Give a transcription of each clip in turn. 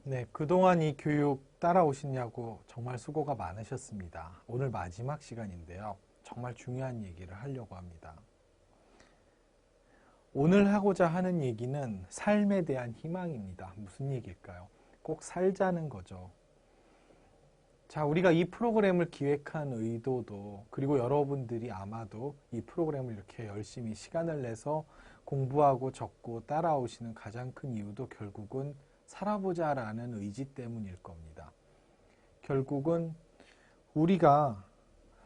네, 그동안 이 교육 따라오시냐고 정말 수고가 많으셨습니다. 오늘 마지막 시간인데요. 정말 중요한 얘기를 하려고 합니다. 오늘 하고자 하는 얘기는 삶에 대한 희망입니다. 무슨 얘기일까요? 꼭 살자는 거죠. 자, 우리가 이 프로그램을 기획한 의도도, 그리고 여러분들이 아마도 이 프로그램을 이렇게 열심히 시간을 내서 공부하고 적고 따라오시는 가장 큰 이유도 결국은 살아보자라는 의지 때문일 겁니다. 결국은 우리가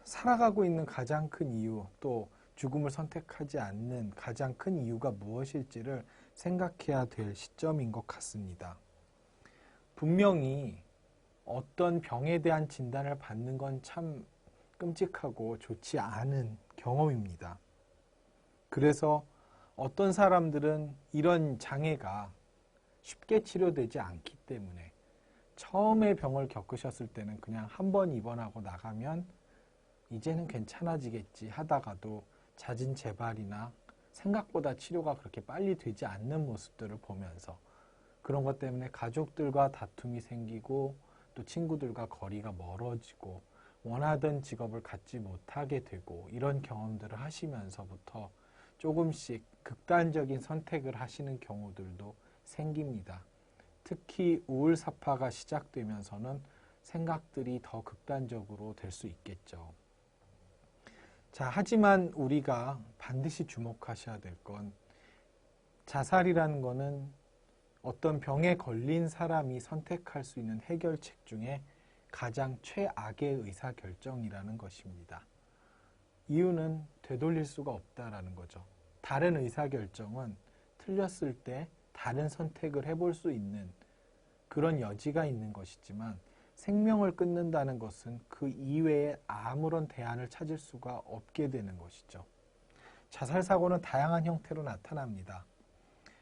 살아가고 있는 가장 큰 이유, 또 죽음을 선택하지 않는 가장 큰 이유가 무엇일지를 생각해야 될 시점인 것 같습니다. 분명히 어떤 병에 대한 진단을 받는 건 참 끔찍하고 좋지 않은 경험입니다. 그래서 어떤 사람들은 이런 장애가 쉽게 치료되지 않기 때문에 처음에 병을 겪으셨을 때는 그냥 한 번 입원하고 나가면 이제는 괜찮아지겠지 하다가도 잦은 재발이나 생각보다 치료가 그렇게 빨리 되지 않는 모습들을 보면서 그런 것 때문에 가족들과 다툼이 생기고 또 친구들과 거리가 멀어지고 원하던 직업을 갖지 못하게 되고 이런 경험들을 하시면서부터 조금씩 극단적인 선택을 하시는 경우들도 생깁니다. 특히 우울사파가 시작되면서는 생각들이 더 극단적으로 될 수 있겠죠. 자, 하지만 우리가 반드시 주목하셔야 될 건 자살이라는 거는 어떤 병에 걸린 사람이 선택할 수 있는 해결책 중에 가장 최악의 의사결정이라는 것입니다. 이유는 되돌릴 수가 없다라는 거죠. 다른 의사결정은 틀렸을 때 다른 선택을 해볼 수 있는 그런 여지가 있는 것이지만 생명을 끊는다는 것은 그 이외에 아무런 대안을 찾을 수가 없게 되는 것이죠. 자살사고는 다양한 형태로 나타납니다.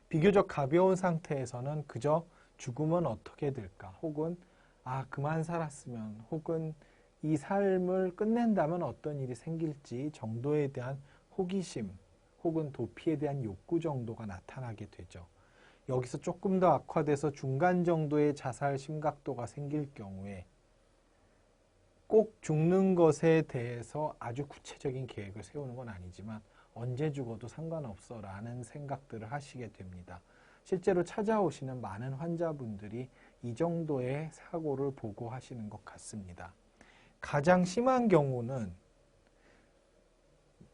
비교적 가벼운 상태에서는 그저 죽으면 어떻게 될까? 혹은 그만 살았으면, 혹은 이 삶을 끝낸다면 어떤 일이 생길지 정도에 대한 호기심, 혹은 도피에 대한 욕구 정도가 나타나게 되죠. 여기서 조금 더 악화돼서 중간 정도의 자살 심각도가 생길 경우에 꼭 죽는 것에 대해서 아주 구체적인 계획을 세우는 건 아니지만 언제 죽어도 상관없어 라는 생각들을 하시게 됩니다. 실제로 찾아오시는 많은 환자분들이 이 정도의 사고를 보고하시는 것 같습니다. 가장 심한 경우는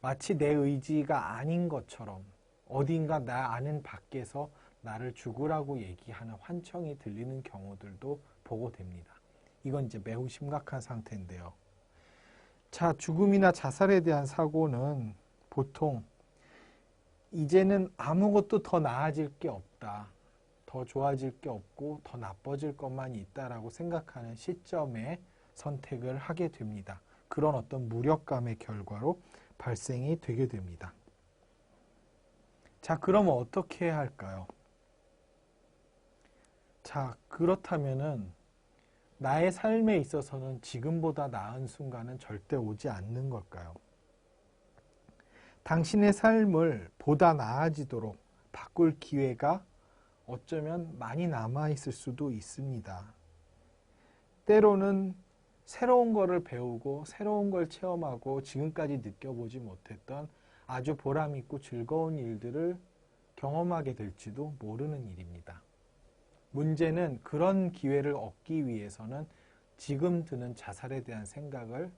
마치 내 의지가 아닌 것처럼 어딘가 나 아는 밖에서 나를 죽으라고 얘기하는 환청이 들리는 경우들도 보고됩니다. 이건 이제 매우 심각한 상태인데요. 자, 죽음이나 자살에 대한 사고는 보통 이제는 아무것도 더 나아질 게 없다. 더 좋아질 게 없고 더 나빠질 것만 있다라고 생각하는 시점에 선택을 하게 됩니다. 그런 어떤 무력감의 결과로 발생이 되게 됩니다. 자, 그럼 어떻게 해야 할까요? 자, 그렇다면은 나의 삶에 있어서는 지금보다 나은 순간은 절대 오지 않는 걸까요? 당신의 삶을 보다 나아지도록 바꿀 기회가 어쩌면 많이 남아있을 수도 있습니다. 때로는 새로운 것을 배우고 새로운 걸 체험하고 지금까지 느껴보지 못했던 아주 보람있고 즐거운 일들을 경험하게 될지도 모르는 일입니다. 문제는 그런 기회를 얻기 위해서는 지금 드는 자살에 대한 생각을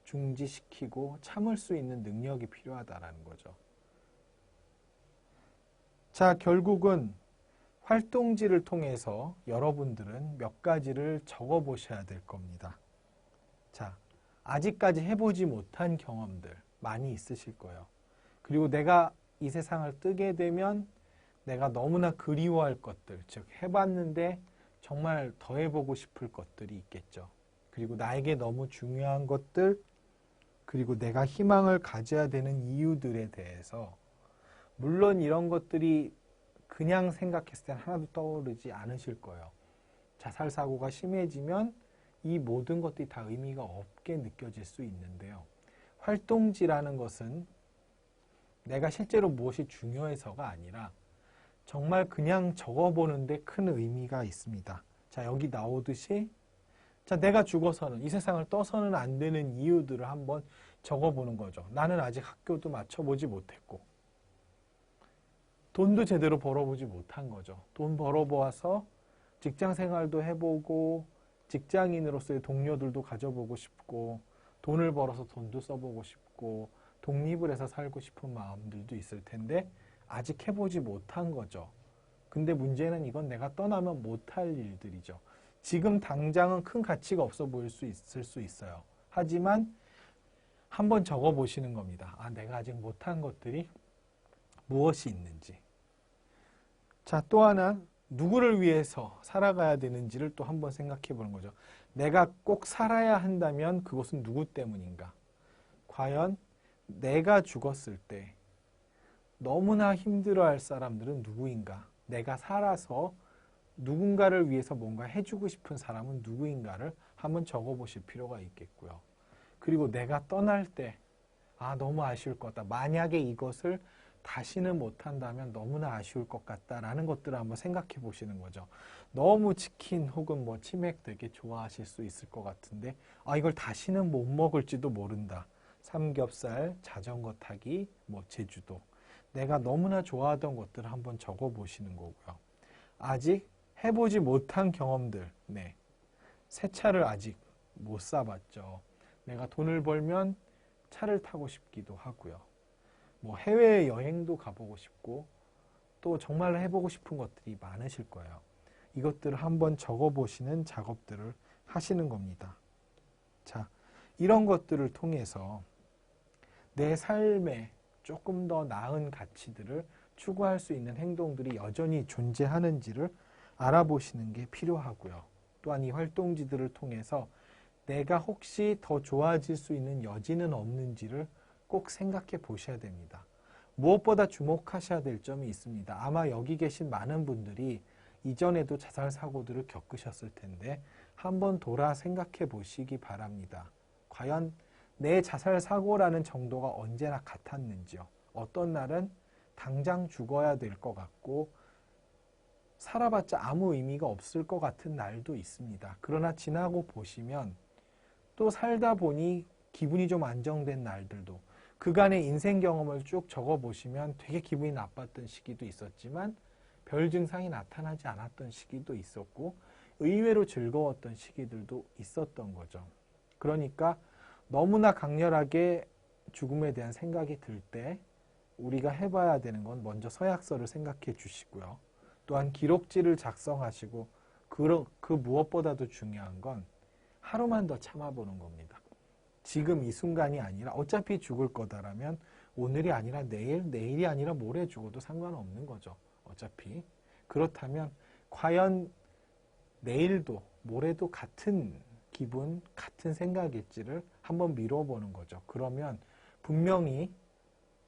중지시키고 참을 수 있는 능력이 필요하다는 거죠. 자, 결국은 활동지를 통해서 여러분들은 몇 가지를 적어보셔야 될 겁니다. 자, 아직까지 해보지 못한 경험들 많이 있으실 거예요. 그리고 내가 이 세상을 뜨게 되면 내가 너무나 그리워할 것들, 즉 해봤는데 정말 더 해보고 싶을 것들이 있겠죠. 그리고 나에게 너무 중요한 것들, 그리고 내가 희망을 가져야 되는 이유들에 대해서 물론 이런 것들이 그냥 생각했을 때 하나도 떠오르지 않으실 거예요. 자살 사고가 심해지면 이 모든 것들이 다 의미가 없게 느껴질 수 있는데요. 활동지라는 것은 내가 실제로 무엇이 중요해서가 아니라 정말 그냥 적어보는데 큰 의미가 있습니다. 자, 여기 나오듯이 자, 내가 죽어서는 이 세상을 떠서는 안 되는 이유들을 한번 적어보는 거죠. 나는 아직 학교도 마쳐보지 못했고 돈도 제대로 벌어보지 못한 거죠. 돈 벌어보아서 직장 생활도 해보고 직장인으로서의 동료들도 가져보고 싶고 돈을 벌어서 돈도 써보고 싶고 독립을 해서 살고 싶은 마음들도 있을 텐데 아직 해보지 못한 거죠. 근데 문제는 이건 내가 떠나면 못할 일들이죠. 지금 당장은 큰 가치가 없어 보일 수 있을 수 있어요. 하지만 한번 적어보시는 겁니다. 아, 내가 아직 못한 것들이 무엇이 있는지. 자, 또 하나 누구를 위해서 살아가야 되는지를 또 한번 생각해 보는 거죠. 내가 꼭 살아야 한다면 그것은 누구 때문인가? 과연 내가 죽었을 때 너무나 힘들어할 사람들은 누구인가? 내가 살아서 누군가를 위해서 뭔가 해주고 싶은 사람은 누구인가를 한번 적어보실 필요가 있겠고요. 그리고 내가 떠날 때, 아, 너무 아쉬울 것 같다. 만약에 이것을 다시는 못한다면 너무나 아쉬울 것 같다라는 것들을 한번 생각해 보시는 거죠. 너무 치킨 혹은 뭐 치맥 되게 좋아하실 수 있을 것 같은데, 아, 이걸 다시는 못 먹을지도 모른다. 삼겹살, 자전거 타기, 뭐 제주도. 내가 너무나 좋아하던 것들을 한번 적어 보시는 거고요. 아직 해보지 못한 경험들, 네. 새 차를 아직 못 사봤죠. 내가 돈을 벌면 차를 타고 싶기도 하고요. 뭐 해외 여행도 가보고 싶고 또 정말 해보고 싶은 것들이 많으실 거예요. 이것들을 한번 적어보시는 작업들을 하시는 겁니다. 자, 이런 것들을 통해서 내 삶에 조금 더 나은 가치들을 추구할 수 있는 행동들이 여전히 존재하는지를 알아보시는 게 필요하고요. 또한 이 활동지들을 통해서 내가 혹시 더 좋아질 수 있는 여지는 없는지를 꼭 생각해 보셔야 됩니다. 무엇보다 주목하셔야 될 점이 있습니다. 아마 여기 계신 많은 분들이 이전에도 자살 사고들을 겪으셨을 텐데 한번 돌아 생각해 보시기 바랍니다. 과연 내 자살 사고라는 정도가 언제나 같았는지요. 어떤 날은 당장 죽어야 될 것 같고 살아봤자 아무 의미가 없을 것 같은 날도 있습니다. 그러나 지나고 보시면 또 살다 보니 기분이 좀 안정된 날들도 그간의 인생 경험을 쭉 적어보시면 되게 기분이 나빴던 시기도 있었지만 별 증상이 나타나지 않았던 시기도 있었고 의외로 즐거웠던 시기들도 있었던 거죠. 그러니까 너무나 강렬하게 죽음에 대한 생각이 들 때 우리가 해봐야 되는 건 먼저 서약서를 생각해 주시고요. 또한 기록지를 작성하시고 그 무엇보다도 중요한 건 하루만 더 참아보는 겁니다. 지금 이 순간이 아니라 어차피 죽을 거다라면 오늘이 아니라 내일, 내일이 아니라 모레 죽어도 상관없는 거죠. 어차피. 그렇다면 과연 내일도 모레도 같은 기분, 같은 생각일지를 한번 미뤄보는 거죠. 그러면 분명히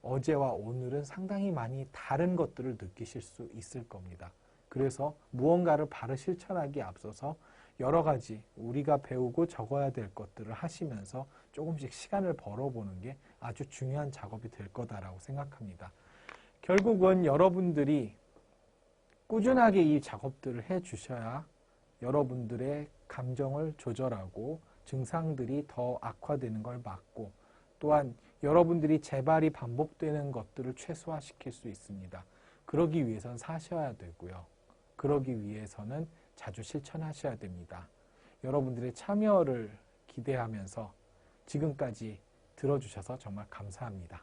어제와 오늘은 상당히 많이 다른 것들을 느끼실 수 있을 겁니다. 그래서 무언가를 바로 실천하기에 앞서서 여러 가지 우리가 배우고 적어야 될 것들을 하시면서 조금씩 시간을 벌어보는 게 아주 중요한 작업이 될 거다라고 생각합니다. 결국은 여러분들이 꾸준하게 이 작업들을 해 주셔야 여러분들의 감정을 조절하고 증상들이 더 악화되는 걸 막고 또한 여러분들이 재발이 반복되는 것들을 최소화시킬 수 있습니다. 그러기 위해서는 사셔야 되고요. 그러기 위해서는 자주 실천하셔야 됩니다. 여러분들의 참여를 기대하면서 지금까지 들어주셔서 정말 감사합니다.